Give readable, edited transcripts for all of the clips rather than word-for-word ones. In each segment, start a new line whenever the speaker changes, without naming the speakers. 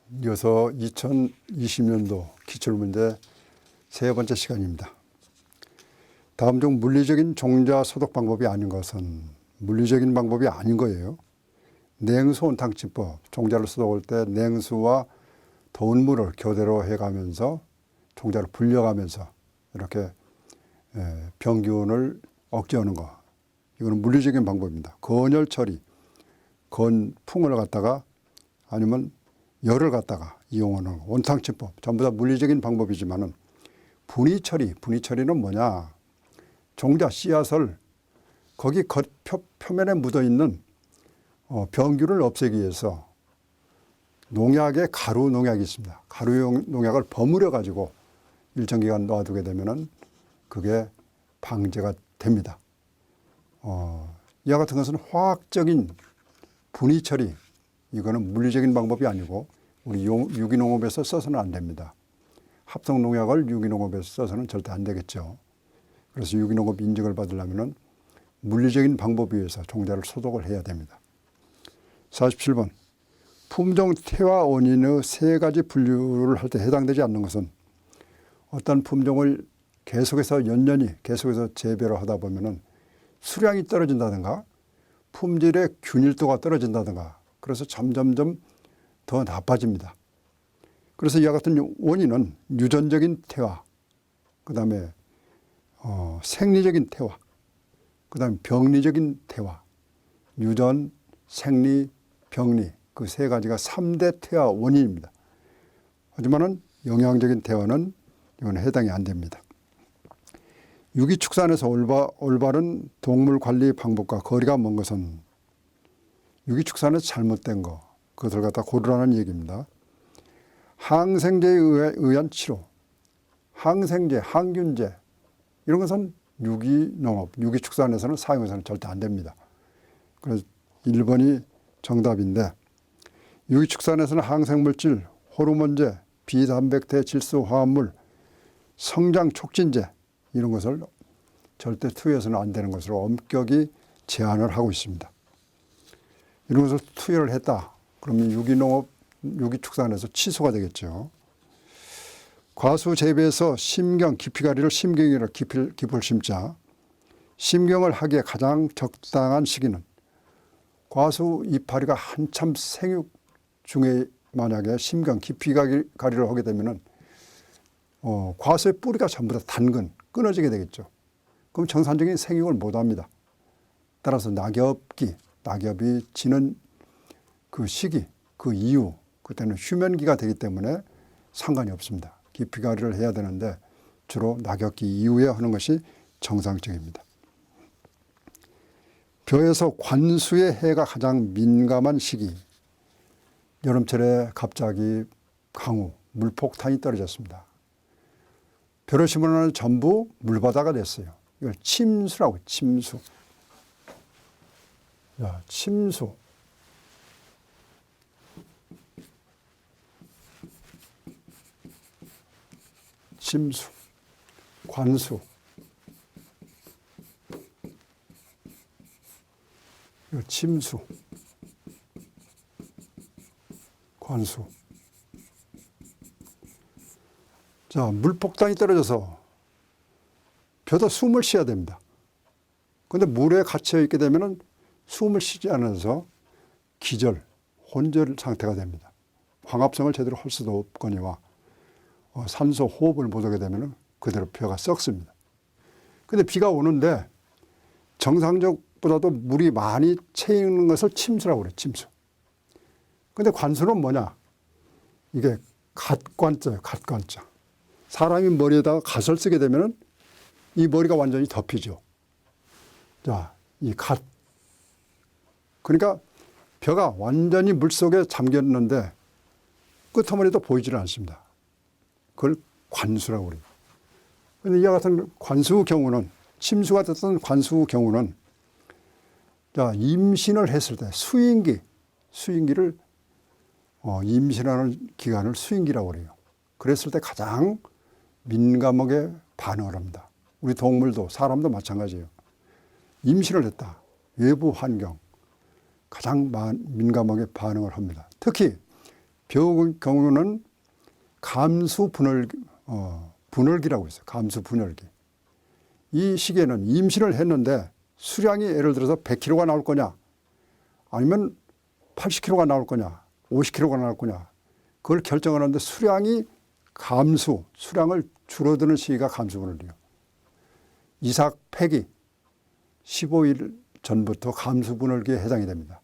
이어서 2020년도 기출문제 세 번째 시간입니다. 다음 중 물리적인 종자 소독 방법이 아닌 것은 물리적인 방법이 아닌 거예요. 냉수 온탕치법, 종자를 소독할 때 냉수와 더운 물을 교대로 해가면서 종자를 불려가면서 이렇게 병균을 억제하는 거. 이거는 물리적인 방법입니다. 건열 처리, 건풍을 갖다가 아니면 열을 갖다가 이용하는 온탕치법, 전부 다 물리적인 방법이지만은 분위 처리는 뭐냐? 종자 씨앗을 거기 표면에 묻어 있는 병균을 없애기 위해서 농약에 가루 농약이 있습니다. 가루 농약을 버무려 가지고 일정 기간 놔두게 되면은 그게 방제가 됩니다. 이와 같은 것은 화학적인 분위 처리, 이거는 물리적인 방법이 아니고 우리 유기농업에서 써서는 안 됩니다. 합성 농약을 유기농업에서 써서는 절대 안 되겠죠. 그래서 유기농업 인증을 받으려면 물리적인 방법에 의해서 종자를 소독을 해야 됩니다. 47번. 품종 태화 원인의 세 가지 분류를 할 때 해당되지 않는 것은 어떤 품종을 계속해서 연년이 계속해서 재배를 하다 보면은 수량이 떨어진다든가 품질의 균일도가 떨어진다든가 그래서 점점점 더 나빠집니다. 그래서 이와 같은 원인은 유전적인 태화, 그 다음에 생리적인 태화, 그 다음에 병리적인 태화, 유전, 생리, 병리 그 세 가지가 3대 태화 원인입니다. 하지만은 영양적인 태화는 이건 해당이 안 됩니다. 유기축산에서 올바른 동물 관리 방법과 거리가 먼 것은 유기축산에서 잘못된 거, 그것을 갖다 고르라는 얘기입니다. 항생제에 의한 치료, 항생제, 항균제 이런 것은 유기농업, 유기축산에서는 사용해서는 절대 안 됩니다. 그래서 1번이 정답인데 유기축산에서는 항생물질, 호르몬제, 비단백태 질소 화합물, 성장 촉진제 이런 것을 절대 투여해서는 안 되는 것으로 엄격히 제한을 하고 있습니다. 이런 것을 투여를 했다. 그러면 유기농업, 유기축산에서 취소가 되겠죠. 과수 재배에서 심경, 깊이가리를 심경이라 깊을 심자. 심경을 하기에 가장 적당한 시기는 과수 이파리가 한참 생육 중에 만약에 심경, 깊이가리를 하게 되면은 과수의 뿌리가 전부 다 끊어지게 되겠죠. 그럼 정상적인 생육을 못 합니다. 따라서 낙엽이 지는 그 시기, 그 이후, 그때는 휴면기가 되기 때문에 상관이 없습니다. 깊이가리를 해야 되는데 주로 낙엽기 이후에 하는 것이 정상적입니다. 벼에서 관수의 해가 가장 민감한 시기, 여름철에 갑자기 강우, 물폭탄이 떨어졌습니다. 벼를 심으면 전부 물바다가 됐어요. 이걸 침수라고, 침수. 자, 침수. 침수, 관수. 침수, 관수. 자, 물폭탄이 떨어져서 벼도 숨을 쉬어야 됩니다. 그런데 물에 갇혀 있게 되면 숨을 쉬지 않아서 기절, 혼절 상태가 됩니다. 광합성을 제대로 할 수도 없거니와 산소 호흡을 못하게 되면 그대로 벼가 썩습니다. 그런데 비가 오는데 정상적보다도 물이 많이 채 있는 것을 침수라고 그래요. 침수. 그런데 관수는 뭐냐? 이게 갓관자예요. 갓관자. 사람이 머리에다가 갓을 쓰게 되면 이 머리가 완전히 덮이죠. 자, 이 갓. 그러니까 벼가 완전히 물속에 잠겼는데 끄트머리도 보이지를 않습니다. 그걸 관수라고 그래요. 그런데 이와 같은 관수 경우는, 침수가 됐던 관수 경우는, 자, 임신을 했을 때, 수인기를, 임신하는 기간을 수인기라고 그래요. 그랬을 때 가장 민감하게 반응을 합니다. 우리 동물도, 사람도 마찬가지예요. 임신을 했다. 외부 환경, 가장 민감하게 반응을 합니다. 특히 벼의 경우는 감수 분열기라고 있어요. 감수 분열기. 이 시기에는 임신을 했는데 수량이 예를 들어서 100kg가 나올 거냐, 아니면 80kg가 나올 거냐, 50kg가 나올 거냐, 그걸 결정하는데 수량이 수량을 줄어드는 시기가 감수분열기예요. 이삭 폐기 15일 전부터 감수분열기에 해당이 됩니다.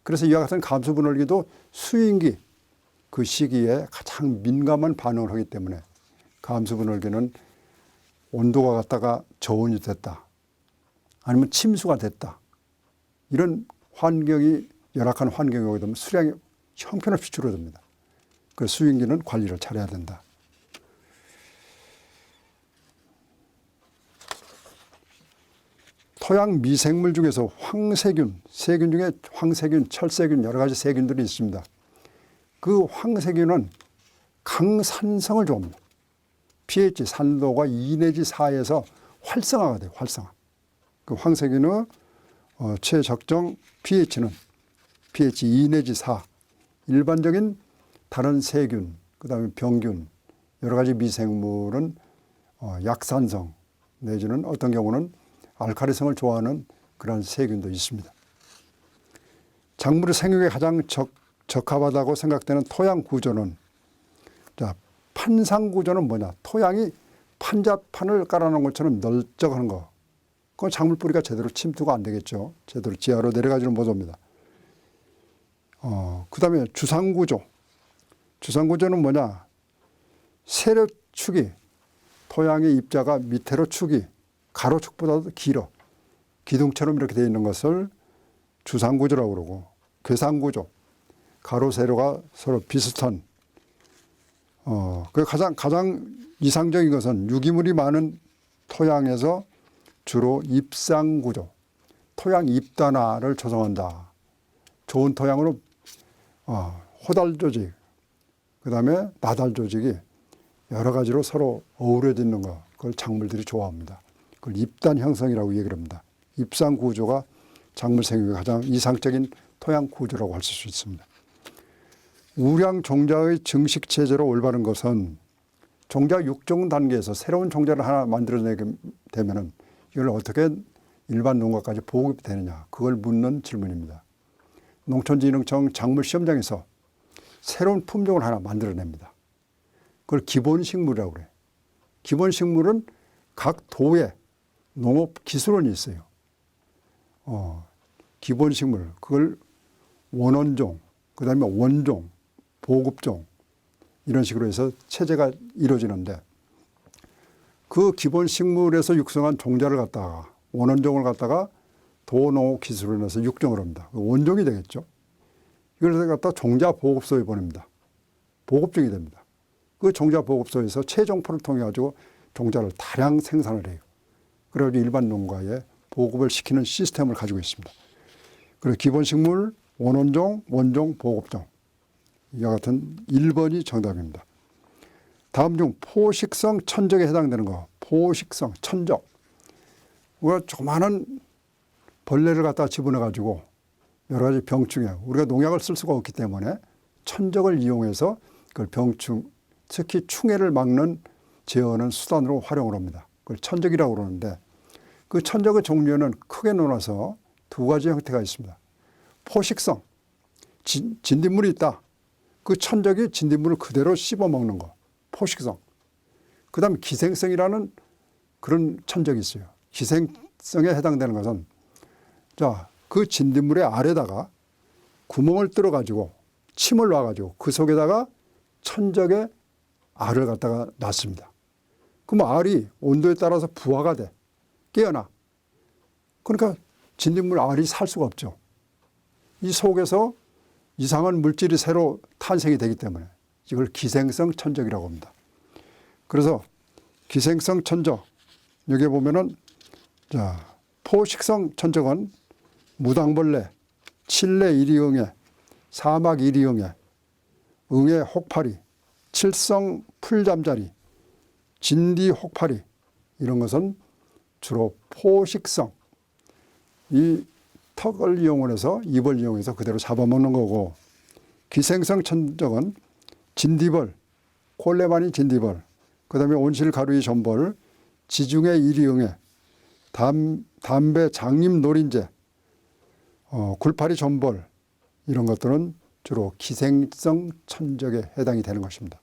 그래서 이와 같은 감수분열기도 수인기 그 시기에 가장 민감한 반응을 하기 때문에 감수분열기는 온도가 갔다가 저온이 됐다, 아니면 침수가 됐다, 이런 환경이 열악한 환경이 오게 되면 수량이 형편없이 줄어듭니다. 그래서 수인기는 관리를 잘해야 된다. 토양 미생물 중에서 황세균, 세균 중에 황세균, 철세균 여러 가지 세균들이 있습니다. 그 황세균은 강산성을 좋아합니다. pH 산도가 2 내지 4에서 활성화가 돼요. 활성화. 그 황세균의 최적정 pH는 pH 2 내지 4. 일반적인 다른 세균, 그다음에 병균, 여러 가지 미생물은 약산성 내지는 어떤 경우는 알칼리성을 좋아하는 그런 세균도 있습니다. 작물의 생육에 가장 적합하다고 생각되는 토양 구조는, 자, 판상 구조는 뭐냐? 토양이 판자판을 깔아놓은 것처럼 널쩍한 거. 그건 작물 뿌리가 제대로 침투가 안 되겠죠. 제대로 지하로 내려가지는 못합니다. 그 다음에 주상구조. 주상구조는 뭐냐? 세로축이, 토양의 입자가 밑으로 축이 가로축보다도 길어. 기둥처럼 이렇게 되어 있는 것을 주상구조라고 그러고, 괴상구조. 가로, 세로가 서로 비슷한, 그 가장 이상적인 것은 유기물이 많은 토양에서 주로 입상구조, 토양 입단화를 조성한다. 좋은 토양으로 호달 조직, 그 다음에 나달 조직이 여러 가지로 서로 어우러져 있는 거, 그걸 작물들이 좋아합니다. 그걸 입단 형성이라고 얘기를 합니다. 입상 구조가 작물 생육의 가장 이상적인 토양 구조라고 할 수 있습니다. 우량 종자의 증식 체제로 올바른 것은 종자 육종 단계에서 새로운 종자를 하나 만들어내게 되면은 이걸 어떻게 일반 농가까지 보급이 되느냐, 그걸 묻는 질문입니다. 농촌진흥청 작물시험장에서 새로운 품종을 하나 만들어냅니다. 그걸 기본식물이라고 그래요. 기본식물은 각 도에 농업기술원이 있어요. 기본식물, 그걸 원원종, 그 다음에 원종, 보급종, 이런 식으로 해서 체제가 이루어지는데, 그 기본식물에서 육성한 종자를 갖다가, 원원종을 갖다가 도농업기술원에서 육종을 합니다. 원종이 되겠죠. 이걸 갖다 종자보급소에 보냅니다. 보급종이 됩니다. 그 종자보급소에서 최종포를 통해 가지고 종자를 다량 생산을 해요. 그래가지고 일반 농가에 보급을 시키는 시스템을 가지고 있습니다. 그리고 기본식물, 원원종, 원종, 보급종. 이와 같은 1번이 정답입니다. 다음 중 포식성 천적에 해당되는 거. 포식성 천적. 우리가 조그마한 벌레를 갖다 집어넣어가지고 여러 가지 병충해. 우리가 농약을 쓸 수가 없기 때문에 천적을 이용해서 그걸 병충, 특히 충해를 막는 제어하는 수단으로 활용을 합니다. 그걸 천적이라고 그러는데, 그 천적의 종류는 크게 나눠서 두 가지 형태가 있습니다. 포식성, 진딧물이 있다. 그 천적이 진딧물을 그대로 씹어먹는 거, 포식성. 그 다음에 기생성이라는 그런 천적이 있어요. 기생성에 해당되는 것은, 자, 그 진딧물의 아래다가 구멍을 뚫어가지고 침을 놔가지고 그 속에다가 천적의 알을 갖다가 놨습니다. 그럼 알이 온도에 따라서 부화가 돼. 깨어나. 그러니까 진딧물 알이 살 수가 없죠. 이 속에서 이상한 물질이 새로 탄생이 되기 때문에 이걸 기생성 천적이라고 합니다. 그래서 기생성 천적, 여기 보면은, 자, 포식성 천적은 무당벌레, 칠레 이리응애, 사막 이리응애, 응애 혹파리, 칠성 풀잠자리, 진디 혹파리, 이런 것은 주로 포식성, 이 턱을 이용해서, 입을 이용해서 그대로 잡아먹는 거고, 기생성 천적은 진디벌, 콜레마니 진디벌, 그 다음에 온실 가루이 전벌, 지중해 이리응해, 담배 장림 노린재, 굴파리 전벌 이런 것들은 주로 기생성 천적에 해당이 되는 것입니다.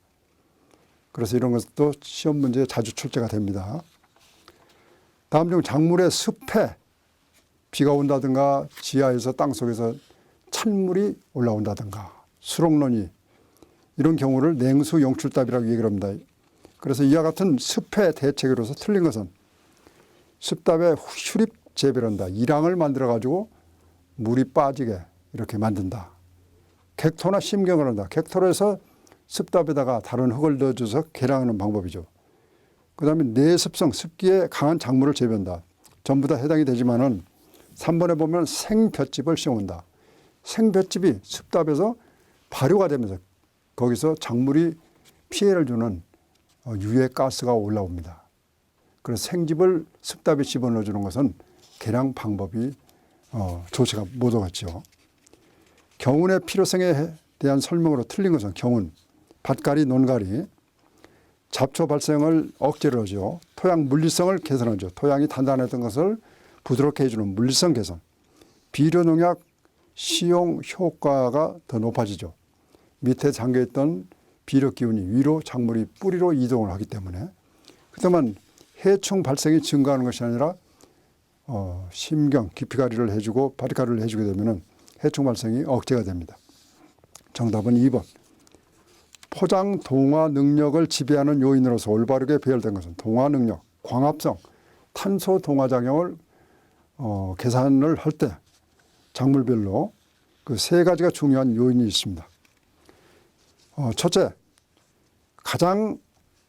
그래서 이런 것도 시험 문제에 자주 출제가 됩니다. 다음 중 작물의 습해, 비가 온다든가 지하에서 땅속에서 찬물이 올라온다든가 수록론이 이런 경우를 냉수 용출답이라고 얘기를 합니다. 그래서 이와 같은 습해 대책으로서 틀린 것은 습답에 휴립 재배를 한다. 이랑을 만들어 가지고 물이 빠지게 이렇게 만든다. 객토나 심경을 한다. 객토로에서 습답에다가 다른 흙을 넣어줘서 개량하는 방법이죠. 그 다음에 내습성, 습기에 강한 작물을 재배한다. 전부 다 해당이 되지만은 3번에 보면 생볏짚을 심어온다. 생볏짚이 습답에서 발효가 되면서 거기서 작물이 피해를 주는 유해 가스가 올라옵니다. 그래서 생즙을 습답에 집어넣어 주는 것은 개량 방법이 좋지가 못하겠죠. 경운의 필요성에 대한 설명으로 틀린 것은 경운, 밭갈이, 논갈이, 잡초 발생을 억제를 하죠. 토양 물리성을 개선하죠. 토양이 단단했던 것을 부드럽게 해주는 물리성 개선. 비료 농약 시용 효과가 더 높아지죠. 밑에 잠겨있던 비료 기운이 위로 작물이 뿌리로 이동을 하기 때문에 그다음에 해충 발생이 증가하는 것이 아니라 심경, 깊이가리를 해주고 바리가리를 해주게 되면 해충 발생이 억제가 됩니다. 정답은 2번. 포장 동화 능력을 지배하는 요인으로서 올바르게 배열된 것은 동화 능력, 광합성, 탄소 동화 작용을 계산을 할 때 작물별로 그 세 가지가 중요한 요인이 있습니다. 첫째, 가장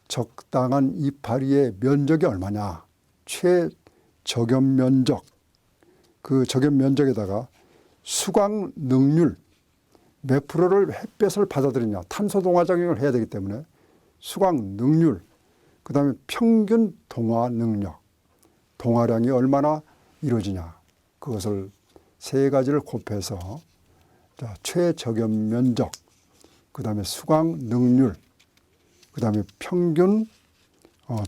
적당한 이파리의 면적이 얼마냐. 최적연 면적, 그 적연 면적에다가 수광 능률, 몇 프로를 햇볕을 받아들이냐. 탄소 동화 작용을 해야 되기 때문에 수광 능률, 그 다음에 평균 동화 능력, 동화량이 얼마나 이루어지냐. 그것을 세 가지를 곱해서 최적연 면적, 그 다음에 수광 능률, 그 다음에 평균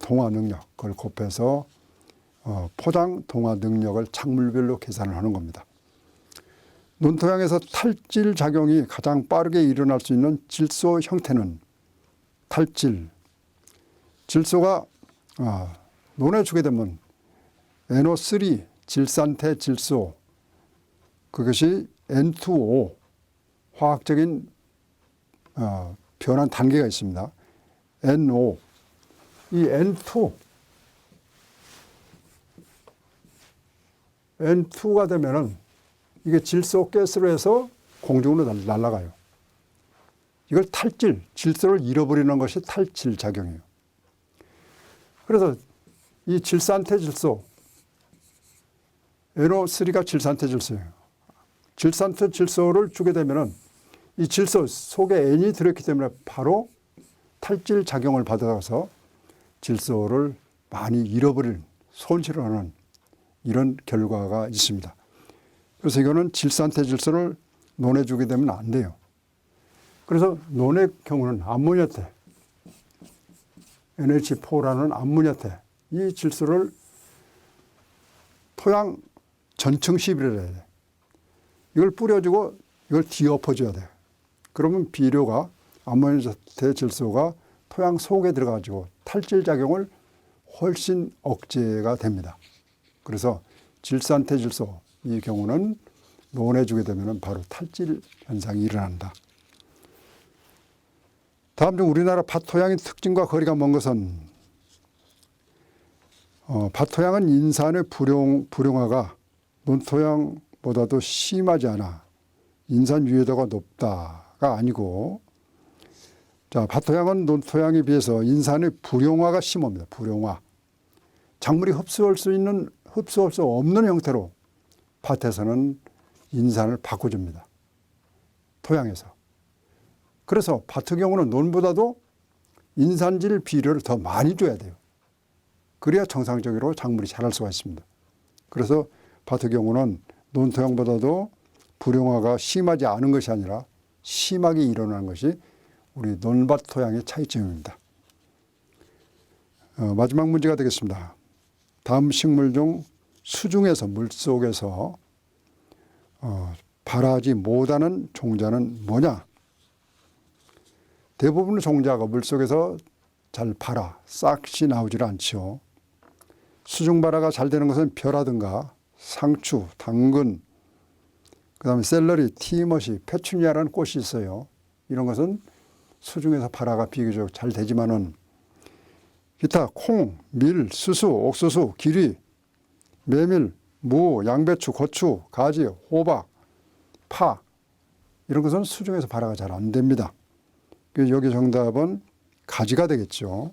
동화 능력, 그걸 곱해서 포장 동화 능력을 작물별로 계산을 하는 겁니다. 논토양에서 탈질 작용이 가장 빠르게 일어날 수 있는 질소 형태는 탈질. 질소가 논에 주게 되면 NO3, 질산태 질소, 그것이 N2O, 화학적인 변환 단계가 있습니다. NO, 이 N2가 되면은 이게 질소 가스로 해서 공중으로 날아가요. 이걸 탈질, 질소를 잃어버리는 것이 탈질 작용이에요. 그래서 이 질산태 질소, NO3가 질산태 질소예요. 질산태 질소를 주게 되면은 이 질소 속에 N이 들어있기 때문에 바로 탈질 작용을 받아서 질소를 많이 잃어버리는, 손실을 하는 이런 결과가 있습니다. 그래서 이거는 질산태 질소를 논에 주게 되면 안 돼요. 그래서 논의 경우는 암모니아태, NH4라는 암모니아태, 이 질소를 토양 전층 시비를 해야 돼. 이걸 뿌려주고 이걸 뒤엎어줘야 돼. 그러면 비료가 암모니아태 질소가 토양 속에 들어가지고 탈질 작용을 훨씬 억제가 됩니다. 그래서 질산태 질소 이 경우는 논에 주게 되면 바로 탈질 현상이 일어난다. 다음 중 우리나라 밭 토양의 특징과 거리가 먼 것은 밭 토양은 인산의 불용화가 논토양보다도 심하지 않아 인산 유해도가 높다가 아니고, 자, 밭 토양은 논토양에 비해서 인산의 불용화가 심합니다. 불용화. 작물이 흡수할 수 없는 형태로 밭에서는 인산을 바꿔줍니다. 토양에서. 그래서 밭의 경우는 논보다도 인산질 비료를 더 많이 줘야 돼요. 그래야 정상적으로 작물이 자랄 수가 있습니다. 그래서 밭의 경우는 논토양보다도 불용화가 심하지 않은 것이 아니라 심하게 일어나는 것이 우리 논밭 토양의 차이점입니다. 마지막 문제가 되겠습니다. 다음 식물 중 수중에서 물속에서 발하지 못하는 종자는 뭐냐? 대부분의 종자가 물속에서 잘 발하, 싹이 나오질 않죠. 수중 발화가 잘 되는 것은 벼라든가 상추, 당근, 그 다음에 샐러리, 티머시, 페추니아라는 꽃이 있어요. 이런 것은 수중에서 발화가 비교적 잘 되지만은 기타 콩, 밀, 수수, 옥수수, 기리, 메밀, 무, 양배추, 고추, 가지, 호박, 파 이런 것은 수중에서 발화가 잘 안 됩니다. 그래서 여기 정답은 가지가 되겠죠.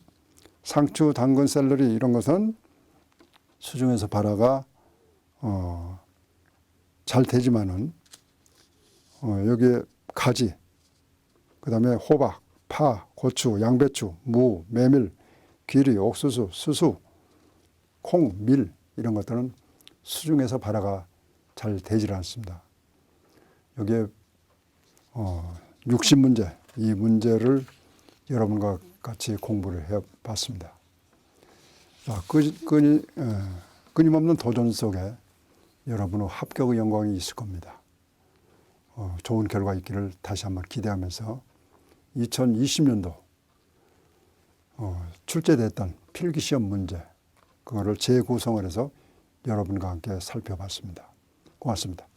상추, 당근, 샐러리 이런 것은 수중에서 발화가 잘 되지만은 여기에 가지, 그 다음에 호박, 파, 고추, 양배추, 무, 메밀, 귀리, 옥수수, 수수, 콩, 밀 이런 것들은 수중에서 발화가 잘 되질 않습니다. 여기에 60문제, 이 문제를 여러분과 같이 공부를 해봤습니다. 끊임없는 도전 속에 여러분의 합격의 영광이 있을 겁니다. 좋은 결과 있기를 다시 한번 기대하면서 2020년도 출제됐던 필기시험 문제 그거를 재구성을 해서 여러분과 함께 살펴봤습니다. 고맙습니다.